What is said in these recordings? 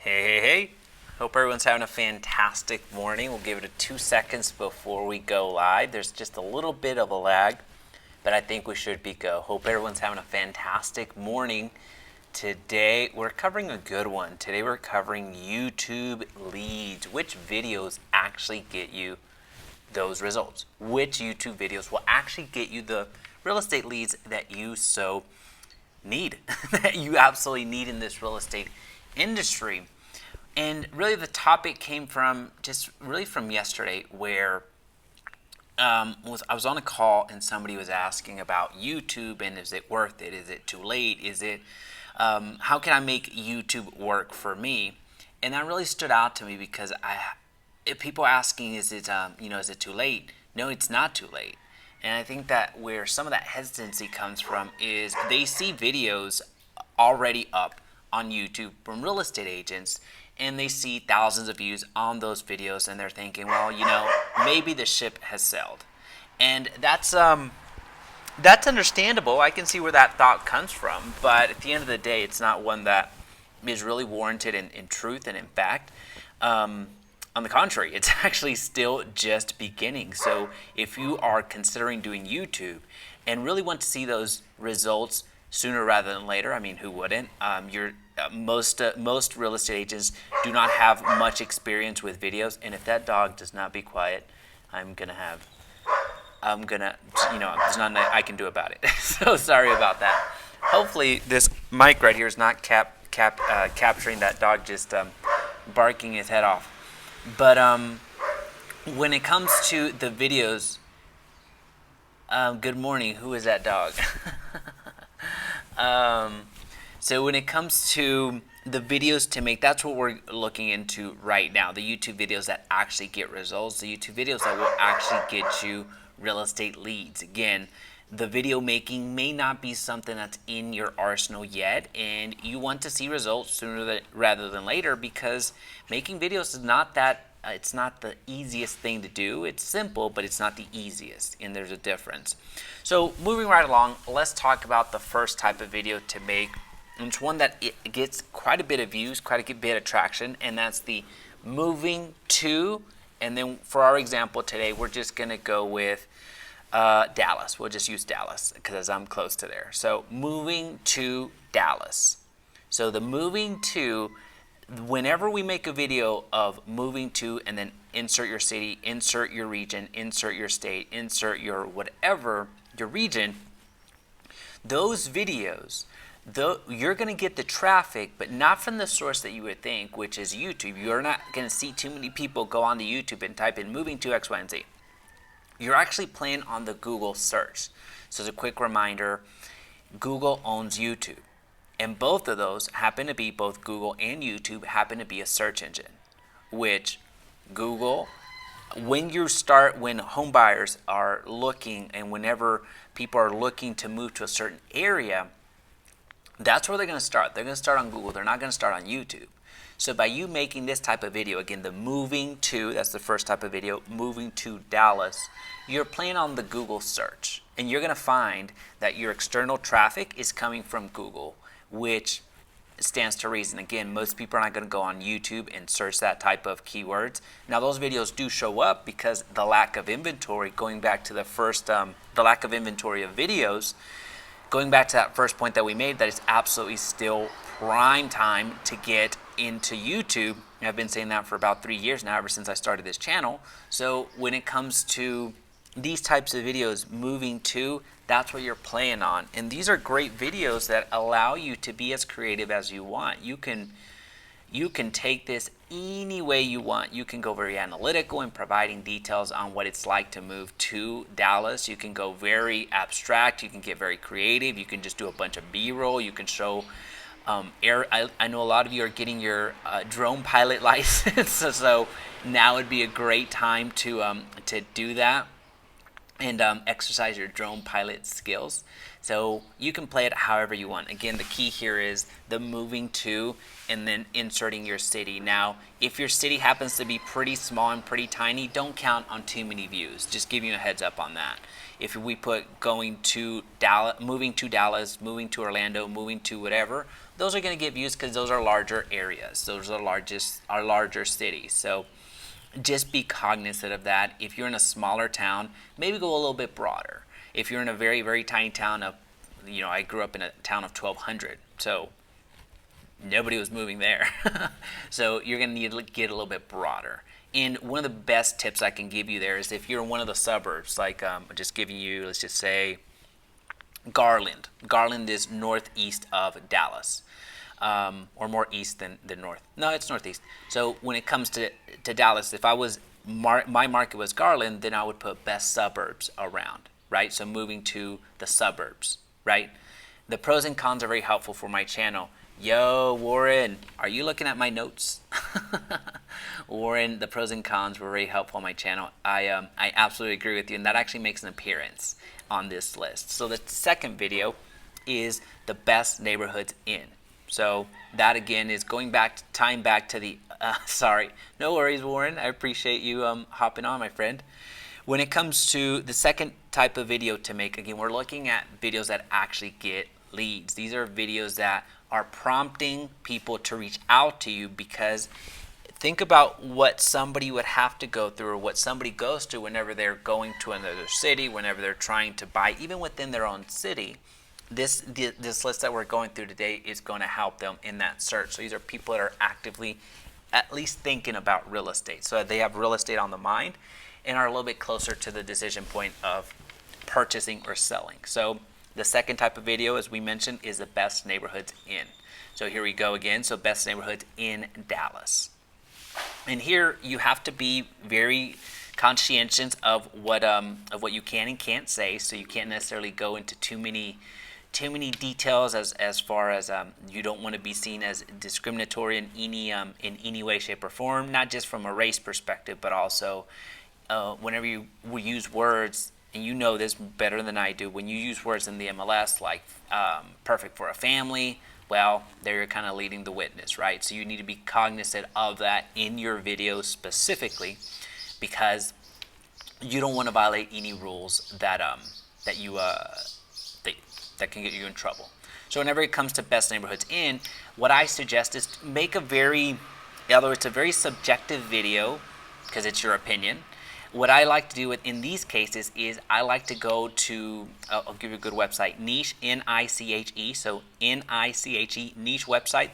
Hey. Hope everyone's having a fantastic morning. We'll give it 2 seconds before we go live. There's just a little bit of a lag, but I think we should be go. Hope everyone's having a fantastic morning. Today, we're covering a good one. Today, we're covering YouTube leads. Which videos actually get you those results? Which YouTube videos will actually get you the real estate leads that you so need, that you absolutely need in this real estate industry? And really the topic came from from yesterday, where I was on a call and somebody was asking about YouTube and is it worth it? Is it too late? Is it how can I make YouTube work for me? And that really stood out to me because people asking, is it is it too late? No, it's not too late. And I think that where some of that hesitancy comes from is they see videos already up on YouTube from real estate agents, and they see thousands of views on those videos, and they're thinking, well, maybe the ship has sailed. And that's understandable. I can see where that thought comes from, but at the end of the day, it's not one that is really warranted in truth and in fact. On the contrary, it's actually still just beginning. So if you are considering doing YouTube and really want to see those results sooner rather than later, I mean, who wouldn't? Most real estate agents do not have much experience with videos, and if that dog does not be quiet, there's nothing I can do about it. So sorry about that. Hopefully this mic right here is not capturing that dog just barking his head off. But when it comes to the videos, good morning. Who is that dog? So when it comes to the videos to make, that's what we're looking into right now. The YouTube videos that actually get results, the YouTube videos that will actually get you real estate leads. Again, the video making may not be something that's in your arsenal yet, and you want to see results sooner rather than later, because making videos is not that it's not the easiest thing to do. It's simple, but it's not the easiest, and there's a difference. So moving right along, let's talk about the first type of video to make. And it's one that it gets quite a bit of views, quite a bit of traction, and that's the moving to. And then for our example today, we're just going to go with Dallas. We'll just use Dallas because I'm close to there. So moving to Dallas. So the moving to, whenever we make a video of moving to and then insert your city, insert your region, insert your state, insert your whatever, your region, those videos, you're going to get the traffic, but not from the source that you would think, which is YouTube. You're not going to see too many people go onto YouTube and type in moving to X, Y, and Z. You're actually playing on the Google search. So as a quick reminder, Google owns YouTube. And both of those happen to be, both Google and YouTube happen to be a search engine, which Google, when home buyers are looking and whenever people are looking to move to a certain area, that's where they're going to start. They're going to start on Google. They're not going to start on YouTube. So by you making this type of video, again, the moving to, that's the first type of video, moving to Dallas, you're playing on the Google search. And you're going to find that your external traffic is coming from Google, which stands to reason. Again, most people are not going to go on YouTube and search that type of keywords. Now, those videos do show up because the lack of inventory, going back to the first, the lack of inventory of videos, going back to that first point that we made, that it's absolutely still prime time to get into YouTube. I've been saying that for about 3 years now, ever since I started this channel. So when it comes to these types of videos, moving to, that's what you're playing on. And these are great videos that allow you to be as creative as you want. You can take this any way you want. You can go very analytical in providing details on what it's like to move to Dallas. You can go very abstract. You can get very creative. You can just do a bunch of B-roll. You can show I know a lot of you are getting your drone pilot license, so now would be a great time to do that. and exercise your drone pilot skills. So you can play it however you want. Again, the key here is the moving to and then inserting your city. Now, if your city happens to be pretty small and pretty tiny, don't count on too many views. Just giving you a heads up on that. If we put going to Dallas, moving to Orlando, moving to whatever, those are going to get views because those are larger areas. Those are larger cities. So just be cognizant of that. If you're in a smaller town, maybe go a little bit broader. If you're in a very, very tiny town of, I grew up in a town of 1,200, so nobody was moving there. So you're going to need to get a little bit broader. And one of the best tips I can give you there is if you're in one of the suburbs, like just giving you, let's just say, Garland. Garland is northeast of Dallas. Or more east than north. No, it's northeast. So when it comes to Dallas, if I was my market was Garland, then I would put best suburbs around, right? So moving to the suburbs, right? The pros and cons are very helpful for my channel. Yo, Warren, are you looking at my notes? Warren, the pros and cons were very helpful on my channel. I absolutely agree with you, and that actually makes an appearance on this list. So the second video is the best neighborhoods in. So that again is tying back to the, sorry, no worries, Warren. I appreciate you hopping on, my friend. When it comes to the second type of video to make, again, we're looking at videos that actually get leads. These are videos that are prompting people to reach out to you, because think about what somebody would have to go through, or what somebody goes through whenever they're going to another city, whenever they're trying to buy, even within their own city. This list that we're going through today is going to help them in that search. So these are people that are actively at least thinking about real estate. So they have real estate on the mind and are a little bit closer to the decision point of purchasing or selling. So the second type of video, as we mentioned, is the best neighborhoods in. So here we go again. So best neighborhoods in Dallas. And here you have to be very conscientious of what you can and can't say. So you can't necessarily go into too many details as far as you don't want to be seen as discriminatory in any way, shape, or form. Not just from a race perspective, but also whenever you use words, and you know this better than I do, when you use words in the MLS like perfect for a family, well, there you're kind of leading the witness, right? So you need to be cognizant of that in your videos specifically, because you don't want to violate any rules that that can get you in trouble. So whenever it comes to best neighborhoods in, what I suggest is to make although it's a very subjective video because it's your opinion, what I like to do in these cases is I like to go to, I'll give you a good website, Niche, N-I-C-H-E, so N-I-C-H-E, Niche website,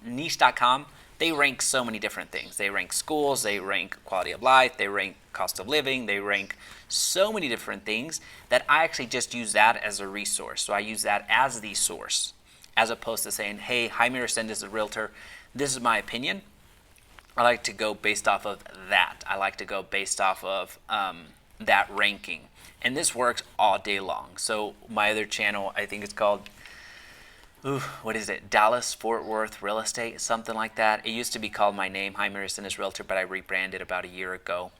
niche.com. They rank so many different things. They rank schools, they rank quality of life, they rank cost of living, they rank so many different things that I actually just use that as a resource. So I use that as the source, as opposed to saying, hey, Jaime Resendiz is a realtor. This is my opinion. I like to go based off of that. I like to go based off of that ranking. And this works all day long. So my other channel, I think it's called, what is it? Dallas Fort Worth Real Estate, something like that. It used to be called my name, Jaime Resendiz Realtor, but I rebranded about a year ago.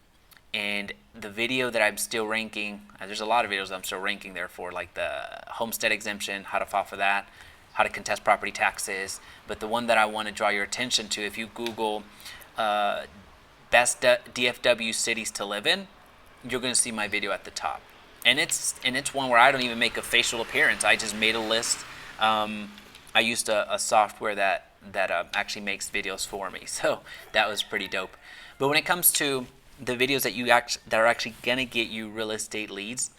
And the video that I'm still ranking, there's a lot of videos I'm still ranking there for, like the homestead exemption, how to file for that, how to contest property taxes. But the one that I want to draw your attention to, if you Google best DFW cities to live in, you're going to see my video at the top. And it's one where I don't even make a facial appearance. I just made a list. I used a software that actually makes videos for me, so that was pretty dope. But when it comes to the videos that are actually gonna get you real estate leads,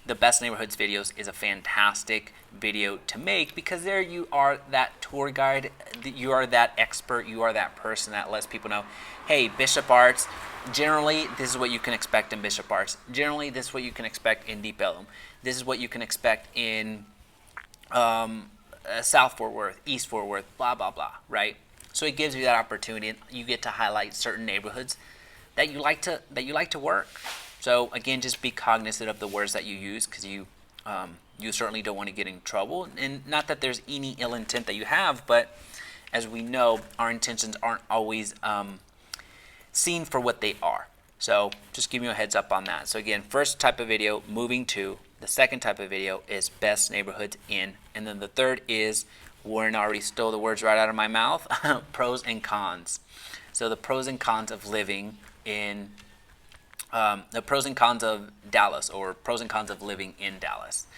the best neighborhoods videos is a fantastic video to make, because there you are that tour guide, you are that expert, you are that person that lets people know, hey, Bishop Arts, generally this is what you can expect in Bishop Arts. Generally this is what you can expect in Deep Ellum. This is what you can expect in South Fort Worth, East Fort Worth, blah, blah, blah, right? So it gives you that opportunity, and you get to highlight certain neighborhoods that you like to work. So again, just be cognizant of the words that you use, because you certainly don't want to get in trouble. And not that there's any ill intent that you have, but as we know, our intentions aren't always seen for what they are. So just give you a heads up on that. So again, first type of video, moving to. The second type of video is best neighborhoods in. And then the third is, Warren already stole the words right out of my mouth, pros and cons. So the pros and cons of living in, the pros and cons of Dallas, or pros and cons of living in Dallas.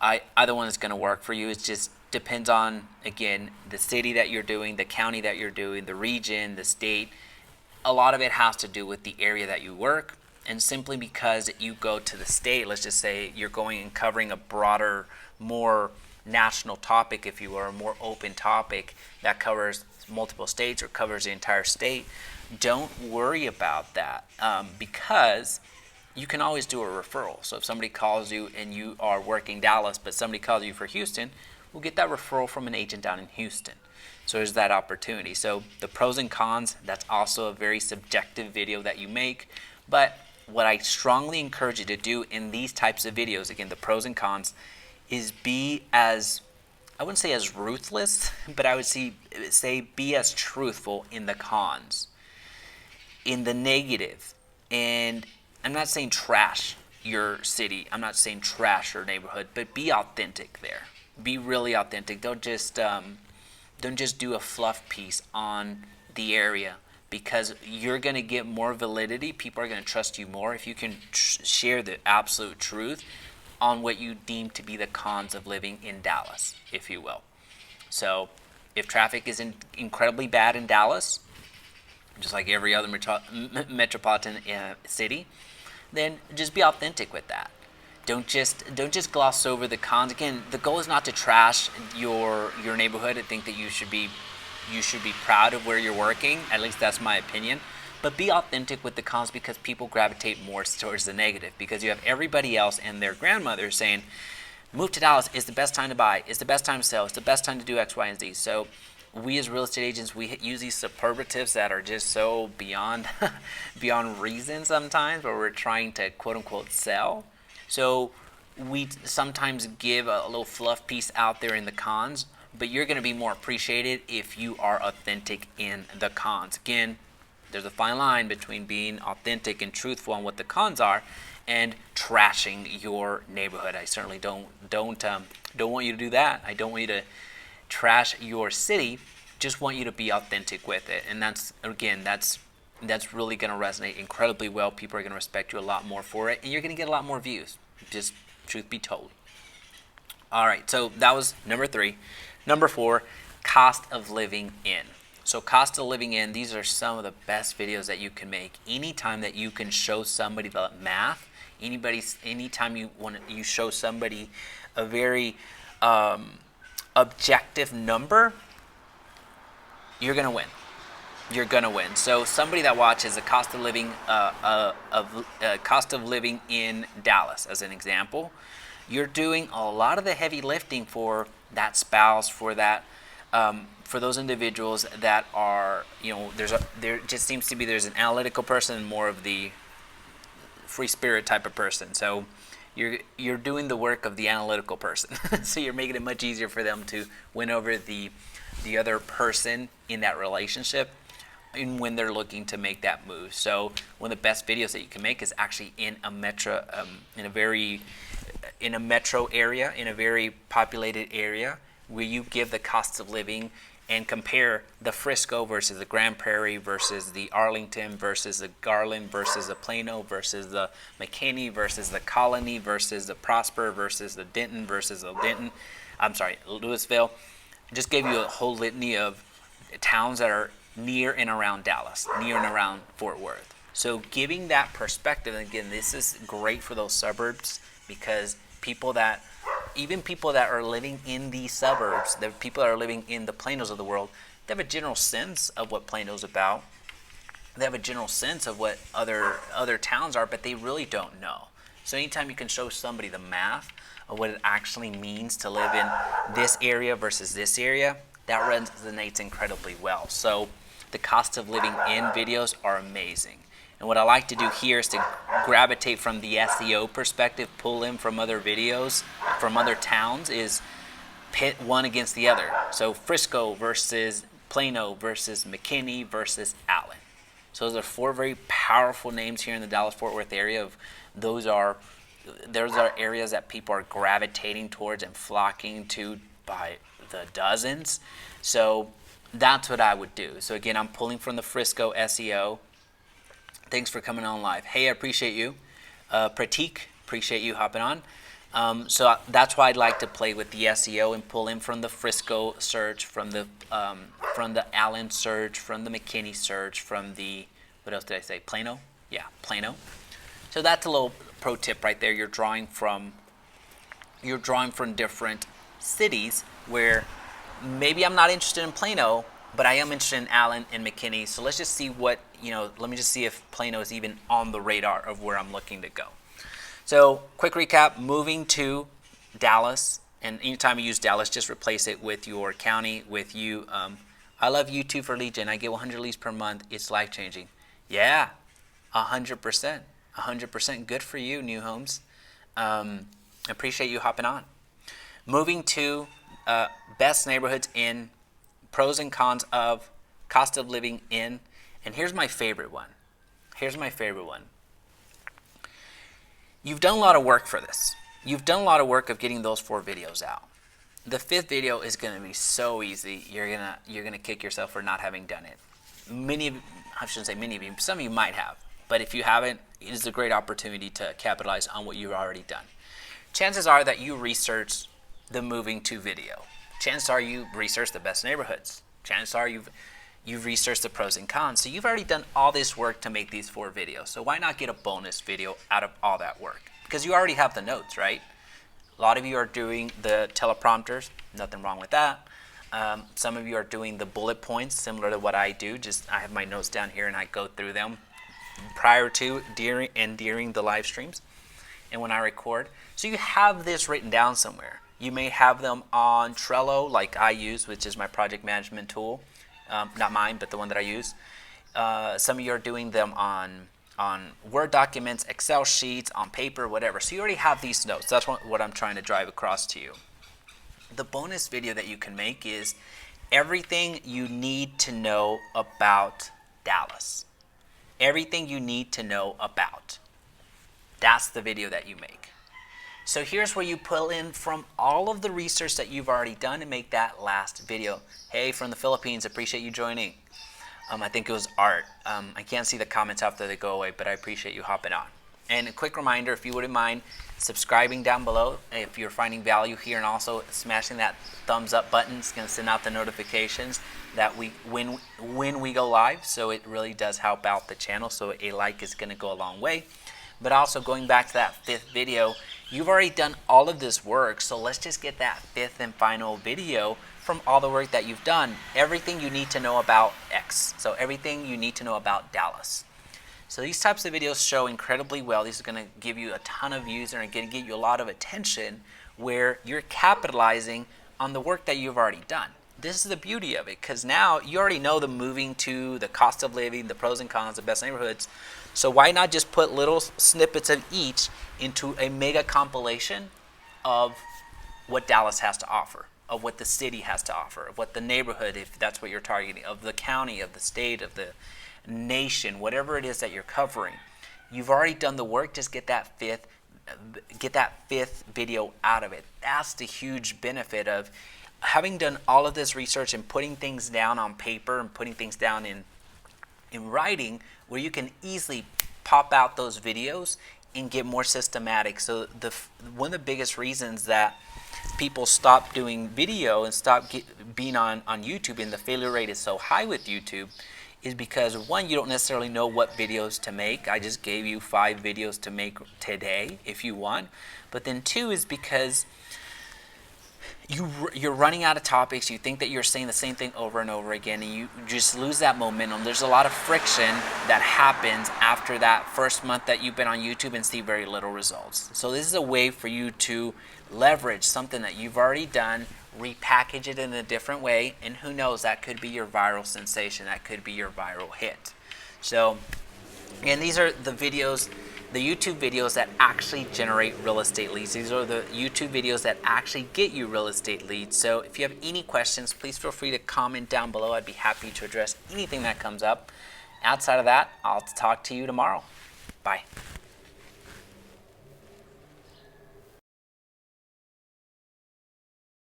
Either one is going to work for you. It just depends on, again, the city that you're doing, the county that you're doing, the region, the state. A lot of it has to do with the area that you work. And simply because you go to the state, let's just say you're going and covering a broader, more national topic, if you will, or a more open topic that covers multiple states or covers the entire state, don't worry about that, because you can always do a referral. So if somebody calls you and you are working Dallas, but somebody calls you for Houston, we'll get that referral from an agent down in Houston. So there's that opportunity. So the pros and cons, that's also a very subjective video that you make. But what I strongly encourage you to do in these types of videos, again, the pros and cons, is be as, I wouldn't say as ruthless, but I would say be as truthful in the cons, in the negative. And I'm not saying trash your city, I'm not saying trash your neighborhood, but be authentic there. Be really authentic. Don't just do a fluff piece on the area, because you're going to get more validity. People are going to trust you more if you can share the absolute truth on what you deem to be the cons of living in Dallas, if you will. So if traffic is incredibly bad in Dallas, just like every other metropolitan city, then just be authentic with that. Don't just gloss over the cons. Again, the goal is not to trash your neighborhood and think that you should be proud of where you're working. At least that's my opinion. But be authentic with the cons, because people gravitate more towards the negative, because you have everybody else and their grandmother saying, move to Dallas, it's the best time to buy, it's the best time to sell, it's the best time to do X, Y, and Z. So we as real estate agents, we use these superlatives that are just so beyond reason sometimes, where we're trying to quote unquote sell. So we sometimes give a little fluff piece out there in the cons, but you're going to be more appreciated if you are authentic in the cons. Again, there's a fine line between being authentic and truthful on what the cons are and trashing your neighborhood. I certainly don't want you to do that. I don't want you to trash your city. Just want you to be authentic with it. And that's really going to resonate incredibly well. People are going to respect you a lot more for it, and you're going to get a lot more views. Just truth be told. All right, so that was number 3. Number 4, cost of living in. So cost of living in, these are some of the best videos that you can make. Anytime that you can show somebody the math, anytime you show somebody a very objective number, you're going to win. You're going to win. So somebody that watches the cost of living in Dallas, as an example, you're doing a lot of the heavy lifting for that spouse, for that for those individuals that are, there just seems to be, there's an analytical person and more of the free spirit type of person. So you're doing the work of the analytical person. So you're making it much easier for them to win over the other person in that relationship, and when they're looking to make that move. So one of the best videos that you can make is actually in a metro, in a metro area, in a very populated area, where you give the cost of living and compare the Frisco versus the Grand Prairie versus the Arlington versus the Garland versus the Plano versus the McKinney versus the Colony versus the Prosper versus the Denton versus the Louisville. I just gave you a whole litany of towns that are near and around Dallas, near and around Fort Worth. So giving that perspective, and again, this is great for those suburbs, because even people that are living in these suburbs, the people that are living in the Planos of the world, they have a general sense of what Plano's about. They have a general sense of what other towns are, but they really don't know. So anytime you can show somebody the math of what it actually means to live in this area versus this area, that resonates incredibly well. So the cost of living in videos are amazing. And what I like to do here is to gravitate from the SEO perspective, pull in from other videos, from other towns, is pit one against the other. So Frisco versus Plano versus McKinney versus Allen. So those are 4 very powerful names here in the Dallas-Fort Worth area. Those are areas that people are gravitating towards and flocking to by the dozens. So that's what I would do. So again, I'm pulling from the Frisco SEO. Thanks for coming on live. Hey, I appreciate you. Pratik, appreciate you hopping on. So that's why I'd like to play with the SEO and pull in from the Frisco search, from the Allen search, from the McKinney search, from the, what else did I say? Plano? Yeah, Plano. So that's a little pro tip right there. You're drawing from different cities where maybe I'm not interested in Plano, but I am interested in Allen and McKinney. So let's just see what, let me just see if Plano is even on the radar of where I'm looking to go. So quick recap, moving to Dallas, and anytime you use Dallas, just replace it with your county, with you. I love YouTube for lead gen. I get 100 leads per month. It's life-changing. Yeah, 100%. 100% good for you, New Homes. Appreciate you hopping on. Moving to best neighborhoods in, pros and cons of, cost of living in, and here's my favorite one. You've done a lot of work for this. You've done a lot of work of getting those 4 videos out. The 5th video is going to be so easy. You're gonna kick yourself for not having done it. I shouldn't say many of you. Some of you might have, but if you haven't, it is a great opportunity to capitalize on what you've already done. Chances are that you researched the moving to video. Chances are you researched the best neighborhoods. Chances are you've researched the pros and cons. So you've already done all this work to make these 4 videos. So why not get a bonus video out of all that work? Because you already have the notes, right? A lot of you are doing the teleprompters. Nothing wrong with that. Some of you are doing the bullet points, similar to what I do. Just I have my notes down here and I go through them prior to, during the live streams and when I record. So you have this written down somewhere. You may have them on Trello, like I use, which is my project management tool. Not mine, but the one that I use. Some of you are doing them on Word documents, Excel sheets, on paper, whatever. So you already have these notes. That's what I'm trying to drive across to you. The bonus video that you can make is everything you need to know about Dallas. Everything you need to know about. That's the video that you make. So here's where you pull in from all of the research that you've already done and make that last video. Hey, from the Philippines, appreciate you joining. I think it was Art. I can't see the comments after they go away, but I appreciate you hopping on. And a quick reminder, if you wouldn't mind subscribing down below, if you're finding value here, and also smashing that thumbs up button. It's going to send out the notifications that when we go live. So it really does help out the channel. So a like is going to go a long way. But also going back to that 5th video, you've already done all of this work. So let's just get that 5th and final video from all the work that you've done. Everything you need to know about X. So everything you need to know about Dallas. So these types of videos show incredibly well. These are going to give you a ton of views and are going to get you a lot of attention where you're capitalizing on the work that you've already done. This is the beauty of it, because now you already know the moving to, the cost of living, the pros and cons, the best neighborhoods. So why not just put little snippets of each into a mega compilation of what Dallas has to offer, of what the city has to offer, of what the neighborhood, if that's what you're targeting, of the county, of the state, of the nation, whatever it is that you're covering. You've already done the work. Just get that fifth video out of it. That's the huge benefit of having done all of this research and putting things down on paper and putting things down in writing, where you can easily pop out those videos and get more systematic. So one of the biggest reasons that people stop doing video and stop being on YouTube, and the failure rate is so high with YouTube, is because, one, you don't necessarily know what videos to make. I just gave you 5 videos to make today if you want. But then 2 is because you're running out of topics. You think that you're saying the same thing over and over again, and you just lose that momentum. There's a lot of friction that happens after that first month that you've been on YouTube and see very little results. So this is a way for you to leverage something that you've already done, repackage it in a different way, and who knows, that could be your viral sensation, that could be your viral hit. So, and these are the videos, the YouTube videos that actually generate real estate leads. These are the YouTube videos that actually get you real estate leads. So if you have any questions, please feel free to comment down below. I'd be happy to address anything that comes up. Outside of that, I'll talk to you tomorrow. Bye.